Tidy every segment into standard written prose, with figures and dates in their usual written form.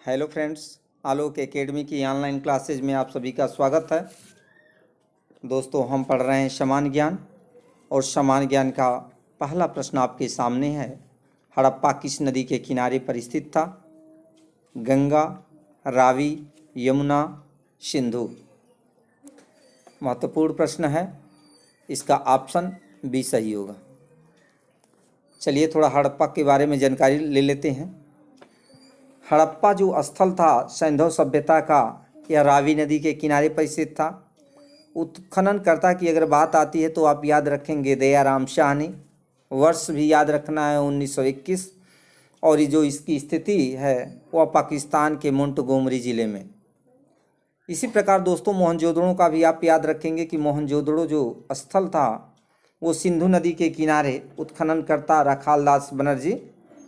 Hello friends, आलोक academy की online classes में आप सभी का स्वागत है। दोस्तों, हम पढ़ रहे हैं समान ज्ञान और समान ज्ञान का पहला प्रश्न आपके सामने है। हड़प्पा किस नदी के किनारे पर स्थित था? गंगा, रावी, यमुना, सिंधु। महत्वपूर्ण प्रश्न है, इसका ऑप्शन बी सही होगा। चलिए थोड़ा हड़प्पा के बारे में जानकारी ले लेते हैं। हड़प्पा जो स्थल था सैंधव सभ्यता का, यह रावी नदी के किनारे पर स्थित था। उत्खननकर्ता की अगर बात आती है तो आप याद रखेंगे दयाराम शाहनी। वर्ष भी याद रखना है 1921। और ये जो इसकी स्थिति है वह पाकिस्तान के मोंटगोमरी ज़िले में। इसी प्रकार दोस्तों मोहनजोदड़ो का भी आप याद रखेंगे कि मोहनजोदड़ो जो स्थल था वो सिंधु नदी के किनारे उत्खननकर्ता रखालदास बनर्जी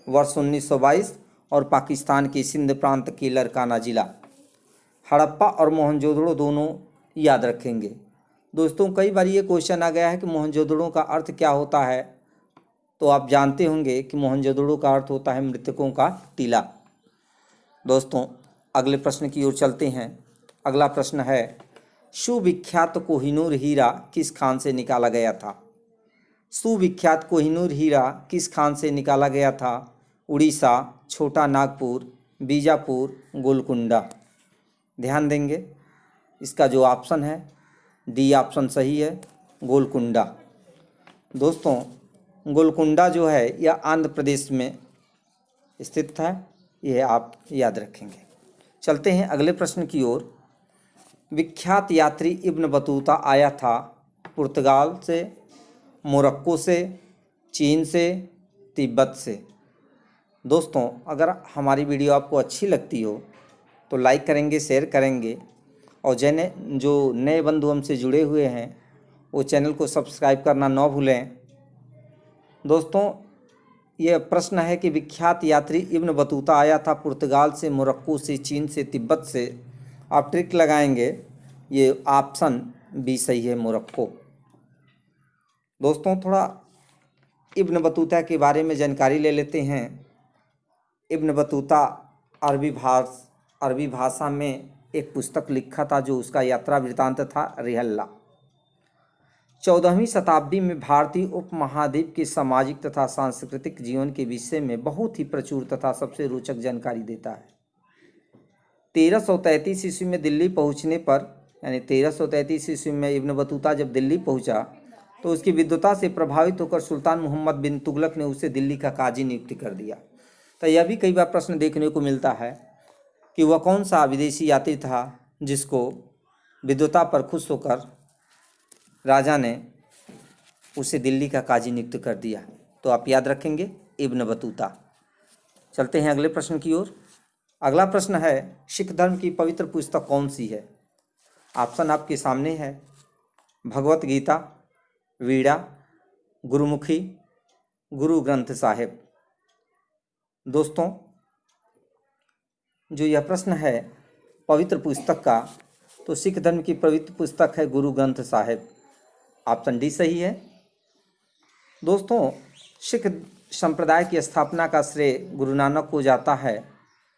वर्ष 1922 और पाकिस्तान के सिंध प्रांत के लरकाना ज़िला। हड़प्पा और मोहनजोदड़ो दोनों याद रखेंगे। दोस्तों कई बार ये क्वेश्चन आ गया है कि मोहनजोदड़ो का अर्थ क्या होता है, तो आप जानते होंगे कि मोहनजोदड़ो का अर्थ होता है मृतकों का टीला। दोस्तों अगले प्रश्न की ओर चलते हैं। अगला प्रश्न है, सुविख्यात कोहिनूर हीरा किस खान से निकाला गया था? सुविख्यात कोहिनूर हीरा किस खान से निकाला गया था? उड़ीसा, छोटा नागपुर, बीजापुर, गोलकुंडा। ध्यान देंगे, इसका जो ऑप्शन है डी ऑप्शन सही है, गोलकुंडा। दोस्तों गोलकुंडा जो है यह आंध्र प्रदेश में स्थित है, यह आप याद रखेंगे। चलते हैं अगले प्रश्न की ओर। विख्यात यात्री इब्न बतूता आया था पुर्तगाल से, मोरक्को से, चीन से, तिब्बत से। दोस्तों अगर हमारी वीडियो आपको अच्छी लगती हो तो लाइक करेंगे, शेयर करेंगे, और जो नए बंधु हमसे जुड़े हुए हैं वो चैनल को सब्सक्राइब करना न भूलें। दोस्तों ये प्रश्न है कि विख्यात यात्री इब्न बतूता आया था पुर्तगाल से, मोरक्को से, चीन से, तिब्बत से। आप ट्रिक लगाएंगे, ये ऑप्शन बी सही है, मोरक्को। दोस्तों थोड़ा इब्न बतूता के बारे में जानकारी ले लेते हैं। इब्न बतूता अरबी भाषा में एक पुस्तक लिखा था जो उसका यात्रा वृतांत था, रिहल्ला। 14वीं शताब्दी में भारतीय उपमहाद्वीप के सामाजिक तथा सांस्कृतिक जीवन के विषय में बहुत ही प्रचुर तथा सबसे रोचक जानकारी देता है। 1333 ईस्वी में दिल्ली पहुंचने पर, यानी 1333 ईस्वी में इब्न बतूता जब दिल्ली पहुंचा तो उसकी विद्वता से प्रभावित होकर सुल्तान मोहम्मद बिन तुगलक ने उसे दिल्ली का काजी नियुक्त कर दिया। तो यह भी कई बार प्रश्न देखने को मिलता है कि वह कौन सा विदेशी यात्री था जिसको विद्वता पर खुश होकर राजा ने उसे दिल्ली का काजी नियुक्त कर दिया। तो आप याद रखेंगे इब्न बतूता। चलते हैं अगले प्रश्न की ओर। अगला प्रश्न है, सिख धर्म की पवित्र पुस्तक कौन सी है? ऑप्शन आपके सामने है, भगवत गीता, वीणा, गुरुमुखी, गुरु ग्रंथ साहिब। दोस्तों जो यह प्रश्न है पवित्र पुस्तक का, तो सिख धर्म की पवित्र पुस्तक है गुरु ग्रंथ साहिब। ऑप्शन डी सही है। दोस्तों सिख संप्रदाय की स्थापना का श्रेय गुरु नानक को जाता है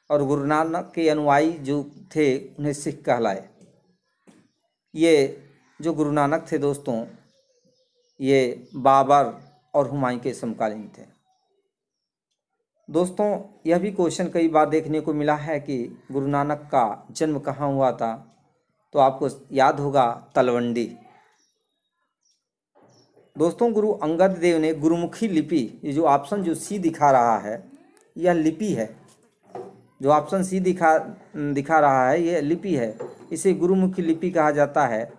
और गुरु नानक के अनुयायी जो थे उन्हें सिख कहलाए। ये जो गुरु नानक थे दोस्तों, ये बाबर और हुमायूं के समकालीन थे। दोस्तों यह भी क्वेश्चन कई बार देखने को मिला है कि गुरु नानक का जन्म कहाँ हुआ था, तो आपको याद होगा तलवंडी। दोस्तों गुरु अंगद देव ने गुरुमुखी लिपि, ये जो ऑप्शन जो सी दिखा रहा है यह लिपि है, जो ऑप्शन सी दिखा रहा है ये लिपि है, इसे गुरुमुखी लिपि कहा जाता है।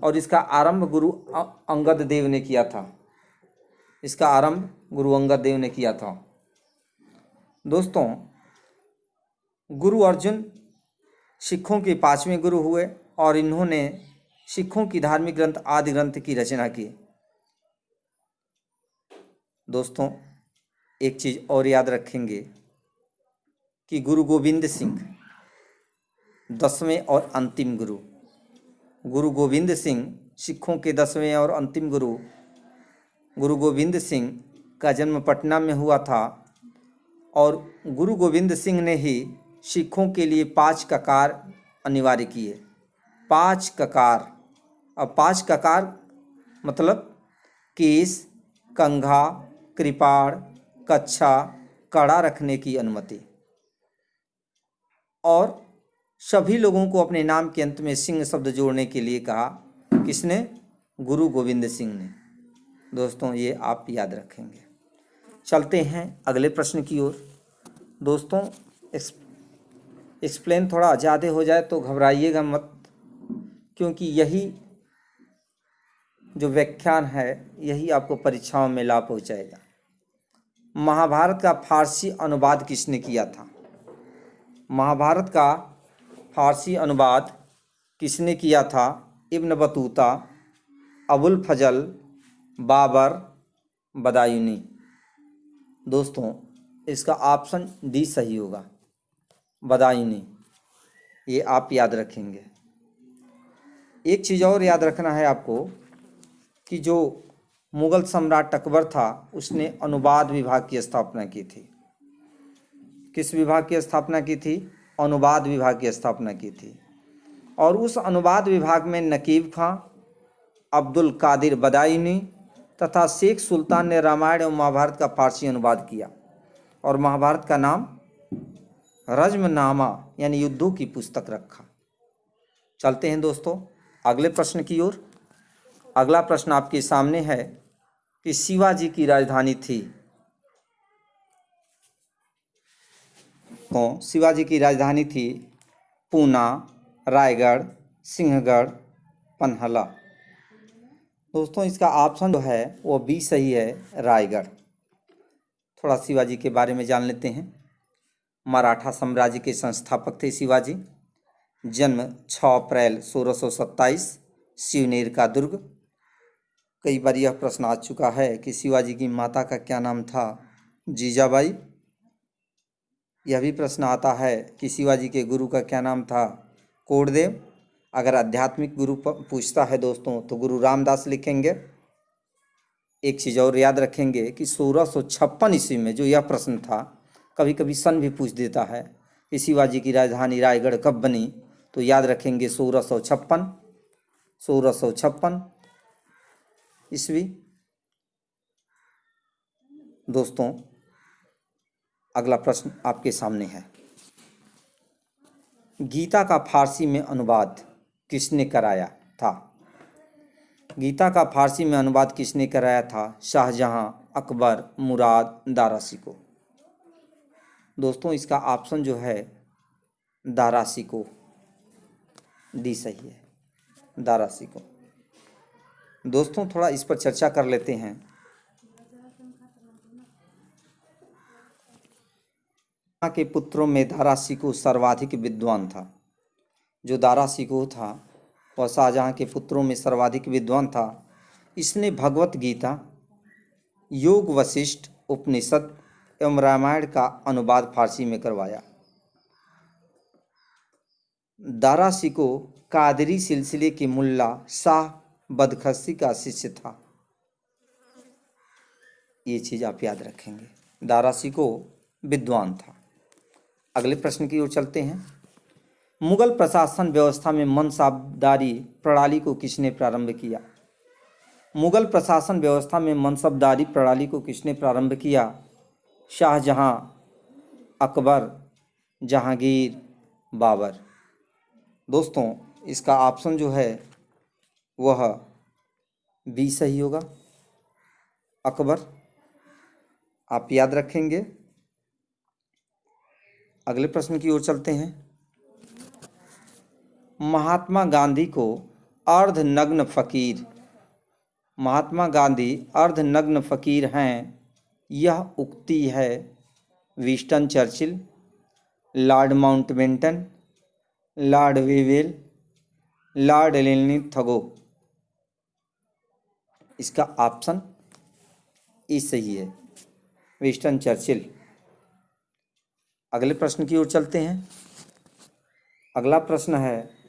और इसका आरंभ गुरु अंगद देव ने किया था, इसका आरंभ गुरु अंगद देव ने किया था। दोस्तों गुरु अर्जुन सिखों के 5वें गुरु हुए और इन्होंने सिखों की धार्मिक ग्रंथ आदि ग्रंथ की रचना की। दोस्तों एक चीज़ और याद रखेंगे कि गुरु गोविंद सिंह 10वें और अंतिम गुरु, गुरु गोविंद सिंह सिखों के 10वें और अंतिम गुरु, गुरु गोविंद सिंह का जन्म पटना में हुआ था और गुरु गोविंद सिंह ने ही सिखों के लिए 5 ककार अनिवार्य किए? 5 ककार। अब 5 ककार मतलब केस, कंघा, कृपाण, कच्छा, कड़ा रखने की अनुमति। और सभी लोगों को अपने नाम के अंत में सिंह शब्द जोड़ने के लिए कहा। किसने? गुरु गोविंद सिंह ने। दोस्तों ये आप याद रखेंगे। चलते हैं अगले प्रश्न की ओर। दोस्तों एक्सप्लेन थोड़ा ज़्यादा हो जाए तो घबराइएगा मत, क्योंकि यही जो व्याख्यान है यही आपको परीक्षाओं में लाभ पहुँचाएगा। महाभारत का फारसी अनुवाद किसने किया था? महाभारत का फारसी अनुवाद किसने किया था? इब्न बतूता, अबुल फजल, बाबर, बदायूनी। दोस्तों इसका ऑप्शन डी सही होगा, बदायूनी। ये आप याद रखेंगे। एक चीज़ और याद रखना है आपको कि जो मुग़ल सम्राट अकबर था उसने अनुवाद विभाग की स्थापना की थी। किस विभाग की स्थापना की थी? अनुवाद विभाग की स्थापना की थी। और उस अनुवाद विभाग में नकीब खां, अब्दुल कादिर बदायूनी तथा शेख सुल्तान ने रामायण एवं महाभारत का फारसी अनुवाद किया और महाभारत का नाम रज्मनामा यानी युद्धों की पुस्तक रखा। चलते हैं दोस्तों अगले प्रश्न की ओर। अगला प्रश्न आपके सामने है कि शिवाजी की राजधानी थी। तो शिवाजी की राजधानी थी पूना, रायगढ़, सिंहगढ़, पन्हला। दोस्तों इसका ऑप्शन जो है वो बी सही है, रायगढ़। थोड़ा शिवाजी के बारे में जान लेते हैं। मराठा साम्राज्य के संस्थापक थे शिवाजी। जन्म 6 अप्रैल 1627, शिवनेर का दुर्ग। कई बार यह प्रश्न आ चुका है कि शिवाजी की माता का क्या नाम था? जीजाबाई। यह भी प्रश्न आता है कि शिवाजी के गुरु का क्या नाम था? कोडदेव। अगर आध्यात्मिक गुरु पूछता है दोस्तों तो गुरु रामदास लिखेंगे। एक चीज़ और याद रखेंगे कि 1656 ईस्वी में जो यह प्रश्न था, कभी कभी सन भी पूछ देता है कि शिवाजी की राजधानी रायगढ़ कब बनी, तो याद रखेंगे 1656 ईस्वी। दोस्तों अगला प्रश्न आपके सामने है। गीता का फारसी में अनुवाद किसने कराया था? गीता का फारसी में अनुवाद किसने कराया था? शाहजहां, अकबर, मुराद, दारा शिकोह। दोस्तों इसका ऑप्शन जो है दारा शिकोह, डी सही है, दारा शिकोह। दोस्तों थोड़ा इस पर चर्चा कर लेते हैं। के पुत्रों में दारा शिकोह सर्वाधिक विद्वान था। जो दारा शिकोह था वह शाहजहां के पुत्रों में सर्वाधिक विद्वान था। इसने भगवत गीता, योग वशिष्ठ, उपनिषद एवं रामायण का अनुवाद फारसी में करवाया। दारा शिकोह कादरी सिलसिले के मुल्ला शाह बदखशी का शिष्य था। ये चीज़ आप याद रखेंगे। दारा शिकोह विद्वान था। अगले प्रश्न की ओर चलते हैं। मुगल प्रशासन व्यवस्था में मनसबदारी प्रणाली को किसने प्रारंभ किया? मुगल प्रशासन व्यवस्था में मनसबदारी प्रणाली को किसने प्रारंभ किया? शाहजहां, अकबर, जहांगीर, बाबर। दोस्तों इसका ऑप्शन जो है वह बी सही होगा, अकबर। आप याद रखेंगे। अगले प्रश्न की ओर चलते हैं। महात्मा गांधी को अर्धनग्न फकीर, महात्मा गांधी अर्धनग्न फकीर हैं, यह उक्ति है Winston Churchill, Lord Mountbatten, Lord Wavell, Lord Linlithgow. इसका ऑप्शन ई सही है, विंस्टन चर्चिल। अगले प्रश्न की ओर चलते हैं। अगला प्रश्न है,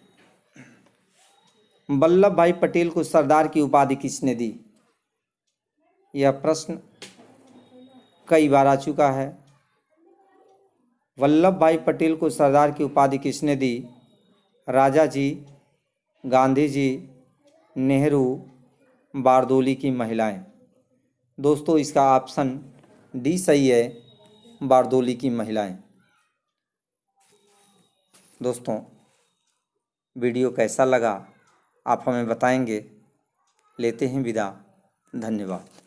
वल्लभ भाई पटेल को सरदार की उपाधि किसने दी? यह प्रश्न कई बार आ चुका है। वल्लभ भाई पटेल को सरदार की उपाधि किसने दी? राजा जी, गांधी जी, नेहरू, बारदोली की महिलाएं। दोस्तों इसका ऑप्शन डी सही है, बारदोली की महिलाएं। दोस्तों वीडियो कैसा लगा आप हमें बताएंगे। लेते हैं विदा, धन्यवाद।